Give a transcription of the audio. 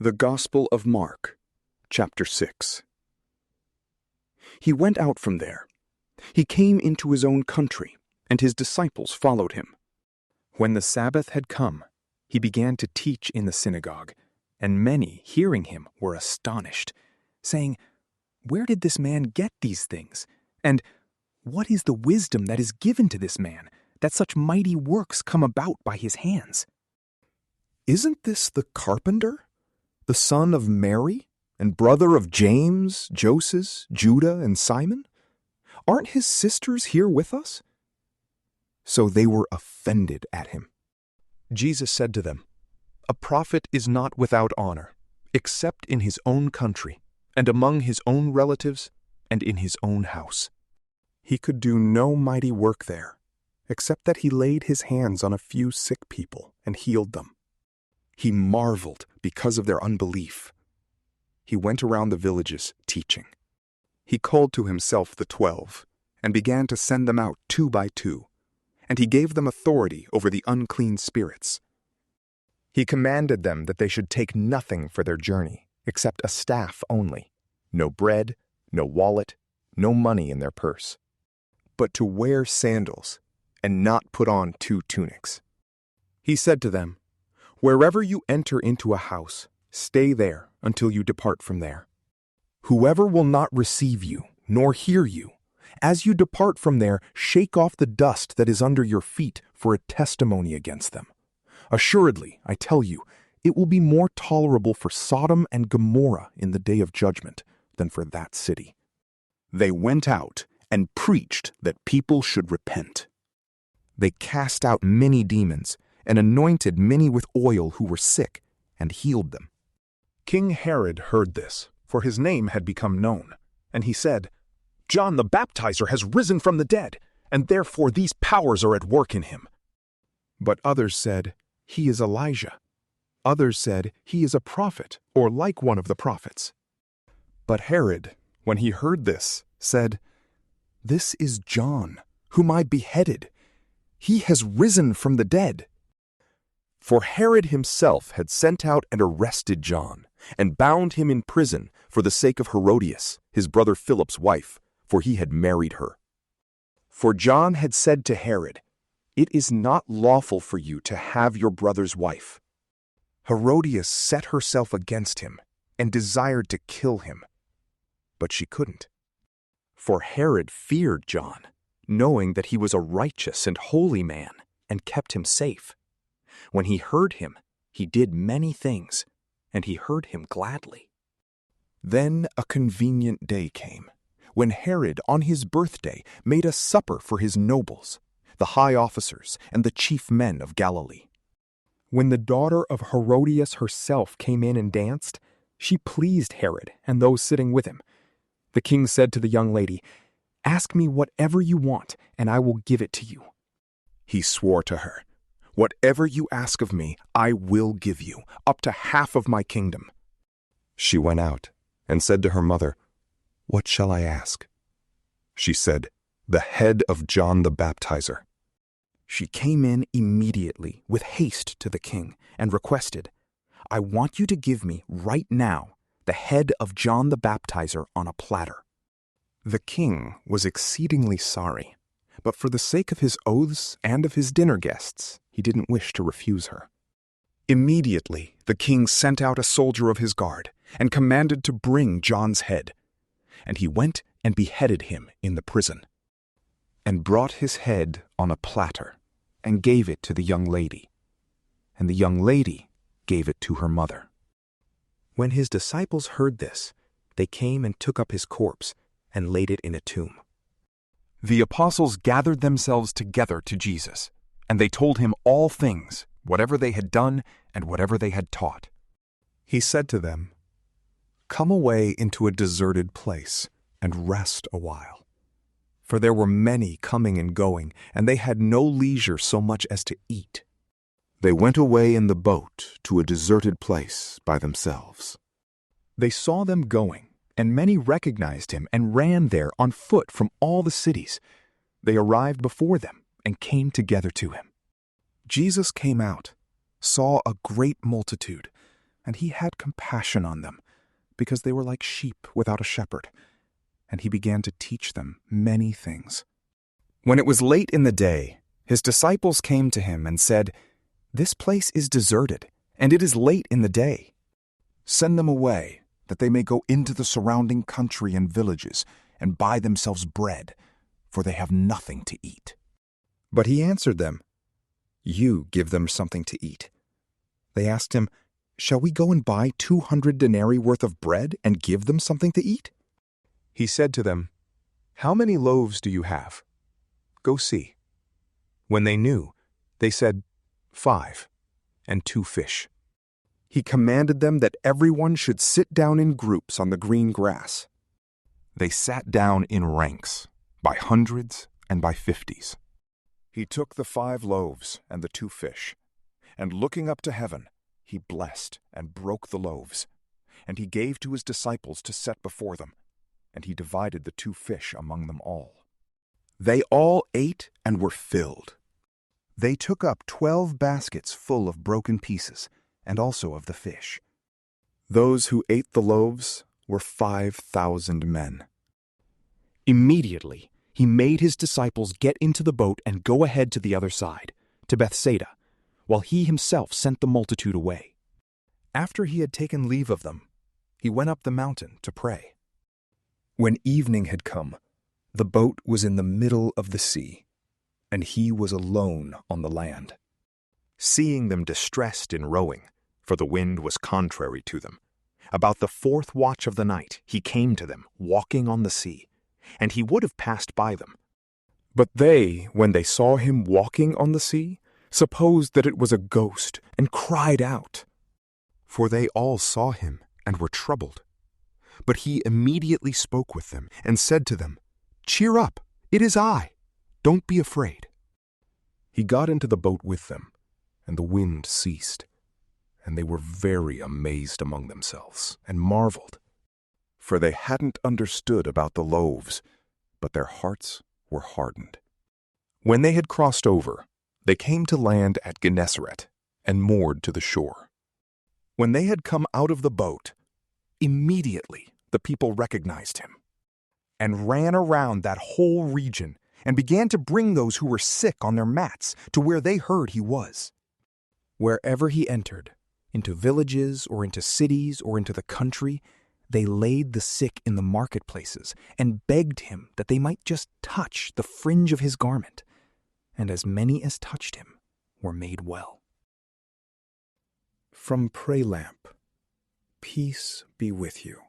The Gospel of Mark, chapter 6. He went out from there. He came into his own country, and his disciples followed him. When the Sabbath had come, he began to teach in the synagogue, and many, hearing him, were astonished, saying, "Where did this man get these things? And what is the wisdom that is given to this man, that such mighty works come about by his hands? Isn't this the carpenter, the son of Mary, and brother of James, Joseph, Judah, and Simon? Aren't his sisters here with us?" So they were offended at him. Jesus said to them, "A prophet is not without honor, except in his own country, and among his own relatives, and in his own house." He could do no mighty work there, except that he laid his hands on a few sick people and healed them. He marveled because of their unbelief. He went around the villages teaching. He called to himself the 12 and began to send them out 2 by 2, and he gave them authority over the unclean spirits. He commanded them that they should take nothing for their journey except a staff only, no bread, no wallet, no money in their purse, but to wear sandals and not put on 2 tunics. He said to them, "Wherever you enter into a house, stay there until you depart from there. Whoever will not receive you, nor hear you, as you depart from there, shake off the dust that is under your feet for a testimony against them. Assuredly, I tell you, it will be more tolerable for Sodom and Gomorrah in the day of judgment than for that city." They went out and preached that people should repent. They cast out many demons and anointed many with oil who were sick, and healed them. King Herod heard this, for his name had become known, and he said, "John the Baptizer has risen from the dead, and therefore these powers are at work in him." But others said, "He is Elijah." Others said, "He is a prophet, or like one of the prophets." But Herod, when he heard this, said, "This is John, whom I beheaded. He has risen from the dead." For Herod himself had sent out and arrested John, and bound him in prison for the sake of Herodias, his brother Philip's wife, for he had married her. For John had said to Herod, "It is not lawful for you to have your brother's wife." Herodias set herself against him, and desired to kill him. But she couldn't. For Herod feared John, knowing that he was a righteous and holy man, and kept him safe. When he heard him, he did many things, and he heard him gladly. Then a convenient day came, when Herod on his birthday made a supper for his nobles, the high officers, and the chief men of Galilee. When the daughter of Herodias herself came in and danced, she pleased Herod and those sitting with him. The king said to the young lady, "Ask me whatever you want, and I will give it to you." He swore to her, "Whatever you ask of me, I will give you, up to half of my kingdom." She went out and said to her mother, "What shall I ask?" She said, "The head of John the Baptizer." She came in immediately with haste to the king and requested, "I want you to give me right now the head of John the Baptizer on a platter." The king was exceedingly sorry, but for the sake of his oaths and of his dinner guests, he didn't wish to refuse her. Immediately the king sent out a soldier of his guard and commanded to bring John's head. And he went and beheaded him in the prison, and brought his head on a platter, and gave it to the young lady. And the young lady gave it to her mother. When his disciples heard this, they came and took up his corpse, and laid it in a tomb. The apostles gathered themselves together to Jesus, and they told him all things, whatever they had done and whatever they had taught. He said to them, "Come away into a deserted place and rest a while." For there were many coming and going, and they had no leisure so much as to eat. They went away in the boat to a deserted place by themselves. They saw them going, and many recognized him and ran there on foot from all the cities. They arrived before them and came together to him. Jesus came out, saw a great multitude, and he had compassion on them, because they were like sheep without a shepherd, and he began to teach them many things. When it was late in the day, his disciples came to him and said, "This place is deserted, and it is late in the day. Send them away, that they may go into the surrounding country and villages and buy themselves bread, for they have nothing to eat." But he answered them, "You give them something to eat." They asked him, "Shall we go and buy 200 denarii worth of bread and give them something to eat?" He said to them, "How many loaves do you have? Go see." When they knew, they said, 5, and 2 fish. He commanded them that everyone should sit down in groups on the green grass. They sat down in ranks, by hundreds and by 50s. He took the 5 loaves and the 2 fish, and looking up to heaven, he blessed and broke the loaves, and he gave to his disciples to set before them, and he divided the 2 fish among them all. They all ate and were filled. They took up 12 baskets full of broken pieces, and also of the fish. Those who ate the loaves were 5,000 men. Immediately, he made his disciples get into the boat and go ahead to the other side, to Bethsaida, while he himself sent the multitude away. After he had taken leave of them, he went up the mountain to pray. When evening had come, the boat was in the middle of the sea, and he was alone on the land. Seeing them distressed in rowing, for the wind was contrary to them, about the 4th watch of the night he came to them, walking on the sea, and he would have passed by them. But they, when they saw him walking on the sea, supposed that it was a ghost, and cried out. For they all saw him and were troubled. But he immediately spoke with them and said to them, "Cheer up, it is I. Don't be afraid." He got into the boat with them, and the wind ceased, and they were very amazed among themselves and marveled, for they hadn't understood about the loaves, but their hearts were hardened. When they had crossed over, they came to land at Gennesaret and moored to the shore. When they had come out of the boat, immediately the people recognized him and ran around that whole region and began to bring those who were sick on their mats to where they heard he was. Wherever he entered, into villages or into cities or into the country, they laid the sick in the marketplaces and begged him that they might just touch the fringe of his garment. And as many as touched him were made well. From PrayLamp, peace be with you.